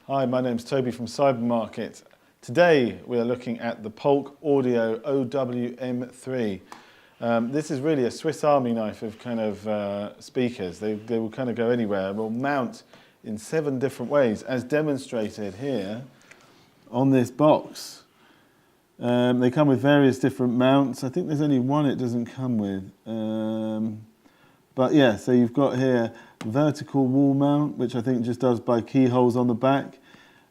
Hi, my name's Toby from Cybermarket. Today we are looking at the Polk Audio OWM3. This is really a Swiss Army knife of kind of speakers. They will kind of go anywhere. Will mount in 7 different ways, as demonstrated here on this box. They come with various different mounts. I think there's only one it doesn't come with. But yeah, so you've got here vertical wall mount, which I think just does by keyholes on the back.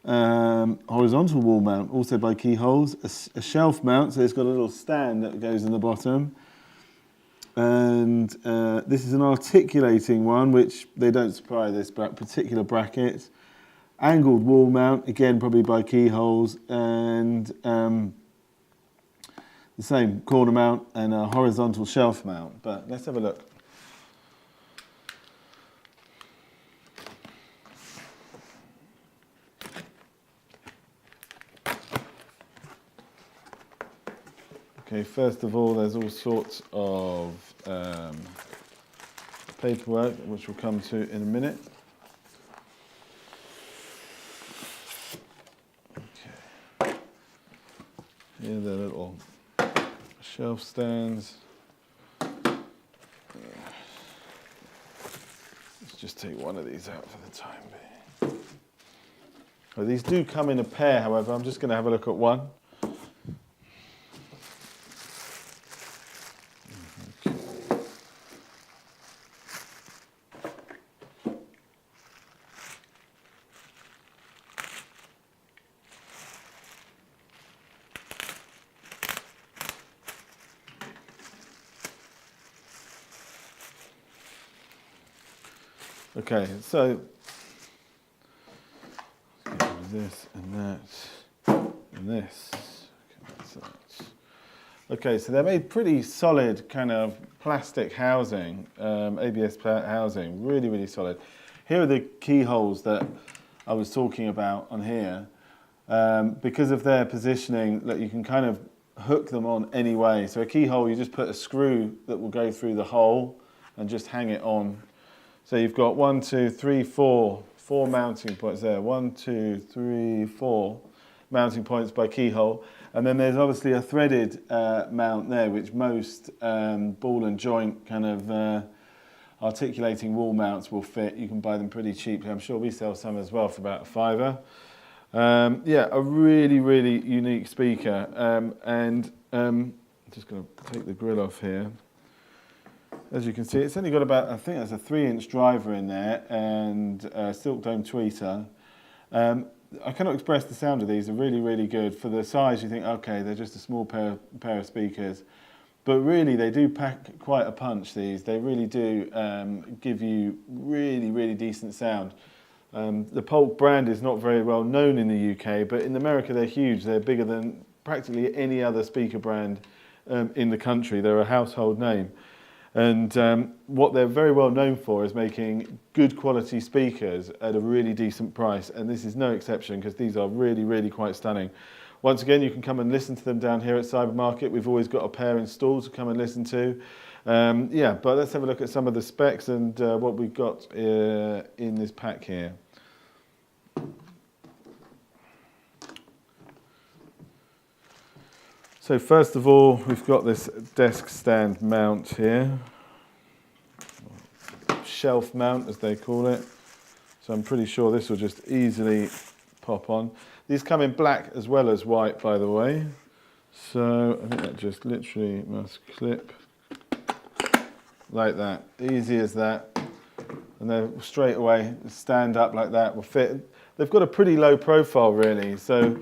Horizontal wall mount, also by keyholes. A shelf mount, so it's got a little stand that goes in the bottom. And this is an articulating one, which they don't supply this particular bracket. Angled wall mount, again probably by keyholes, and the same corner mount and a horizontal shelf mount. But let's have a look. Okay, first of all, there's all sorts of paperwork, which we'll come to in a minute. Okay. Here are the little shelf stands. Let's just take one of these out for the time being. Well, these do come in a pair, however. I'm just going to have a look at one. Okay, so this and that and this. Okay, so they're made pretty solid kind of plastic housing, ABS housing, really, really solid. Here are the keyholes that I was talking about on here. Because of their positioning, that you can kind of hook them on any way. So a keyhole, you just put a screw that will go through the hole and just hang it on. So you've got 1, 2, 3, 4 mounting points there. 1, 2, 3, 4 mounting points by keyhole. And then there's obviously a threaded mount there, which most ball and joint kind of articulating wall mounts will fit. You can buy them pretty cheaply. I'm sure we sell some as well for about a £5. Yeah, a really, really unique speaker. I'm just going to take the grill off here. As you can see, it's only got about, I think there's a 3-inch driver in there and a silk dome tweeter. I cannot express the sound of these. They're really, really good. For the size, you think, okay, they're just a small pair of speakers. But really, they do pack quite a punch, these. They really do give you really, really decent sound. The Polk brand is not very well known in the UK, but in America, they're huge. They're bigger than practically any other speaker brand in the country. They're a household name. And what they're very well known for is making good quality speakers at a really decent price. And this is no exception, because these are really, really quite stunning. Once again, you can come and listen to them down here at Cybermarket. We've always got a pair installed to come and listen to. Yeah, but let's have a look at some of the specs and what we've got in this pack here. So first of all, we've got this desk stand mount here, shelf mount as they call it. So I'm pretty sure this will just easily pop on. These come in black as well as white, by the way. So I think that just literally must clip like that, easy as that. And then straight away stand up like that will fit. They've got a pretty low profile really, so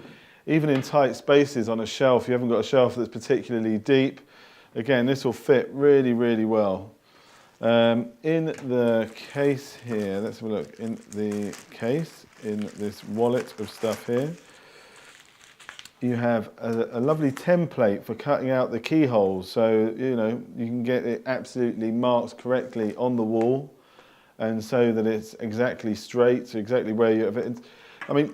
even in tight spaces on a shelf, you haven't got a shelf that's particularly deep. Again, this will fit really, really well. In the case here, let's have a look. In the case, in this wallet of stuff here, you have a lovely template for cutting out the keyholes. So, you know, you can get it absolutely marked correctly on the wall, and so that it's exactly straight, so exactly where you have it. I mean,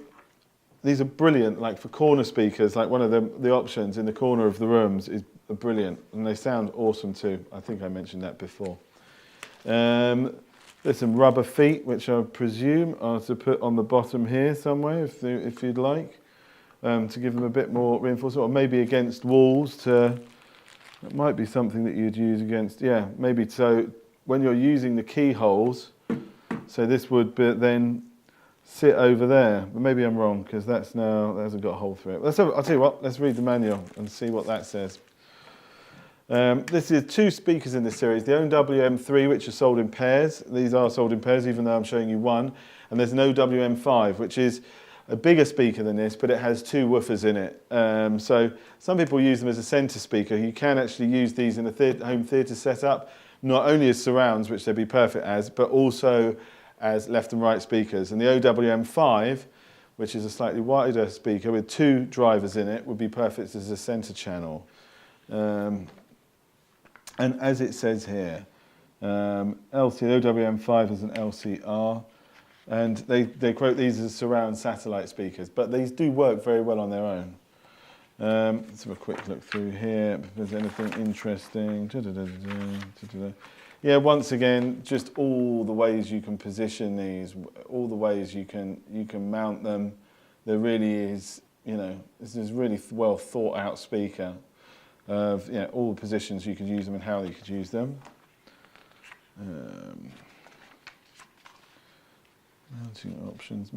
these are brilliant, like for corner speakers, like one of the options in the corner of the rooms is brilliant, and they sound awesome too. I think I mentioned that before. There's some rubber feet, which I presume are to put on the bottom here somewhere, if you'd like, to give them a bit more reinforcement, or maybe against walls. That might be something that you'd use against, yeah, maybe so when you're using the keyholes, so this would then sit over there, but maybe I'm wrong because that hasn't got a hole through it. I'll tell you what, let's read the manual and see what that says. This is 2 speakers in this series, the OWM3, which are sold in pairs. These are sold in pairs, even though I'm showing you one. And there's an OWM5, which is a bigger speaker than this, but it has 2 woofers in it. So some people use them as a centre speaker. You can actually use these in a home theatre setup, not only as surrounds, which they'd be perfect as, but also as left and right speakers. And the OWM5, which is a slightly wider speaker with 2 drivers in it, would be perfect as a centre channel. And as it says here, OWM5 is an LCR, and they quote these as surround satellite speakers, but these do work very well on their own. Let's have a quick look through here, if there's anything interesting. Yeah, once again, just all the ways you can position these, all the ways you can mount them. There really is, this is a really well thought out speaker. Of all the positions you could use them and how you could use them. Mounting options,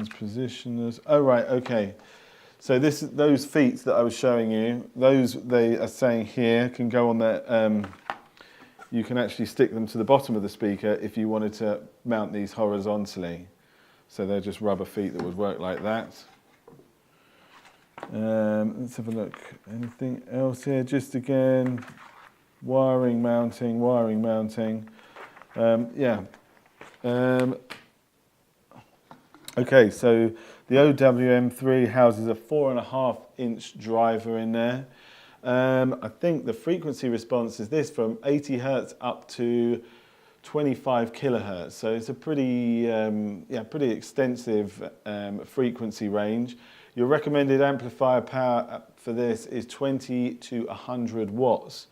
positioners. Oh right, okay. So those feet that I was showing you, those they are saying here can go on there. You can actually stick them to the bottom of the speaker if you wanted to mount these horizontally. So they're just rubber feet that would work like that. Let's have a look. Anything else here? Just again, wiring mounting. Okay, so the OWM3 houses a 4.5-inch driver in there. I think the frequency response is this, from 80 Hertz up to 25 kilohertz. So it's a pretty extensive frequency range. Your recommended amplifier power for this is 20 to 100 watts.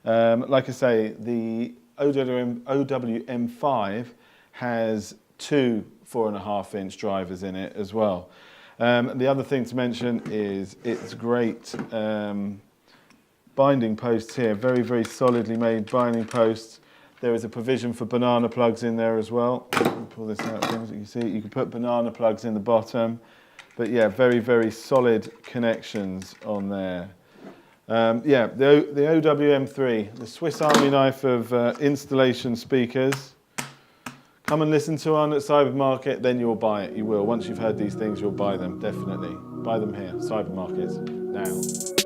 Like I say, the OWM5 has 2 4.5-inch drivers in it as well. The other thing to mention is its great binding posts here, very, very solidly made binding posts. There is a provision for banana plugs in there as well. Pull this out again, so you can see you can put banana plugs in the bottom. But yeah, very, very solid connections on there. Yeah, the OWM3, the Swiss Army knife of installation speakers. Come and listen to one at Cybermarket, then you'll buy it. You will. Once you've heard these things, you'll buy them, definitely. Buy them here, Cybermarkets, now.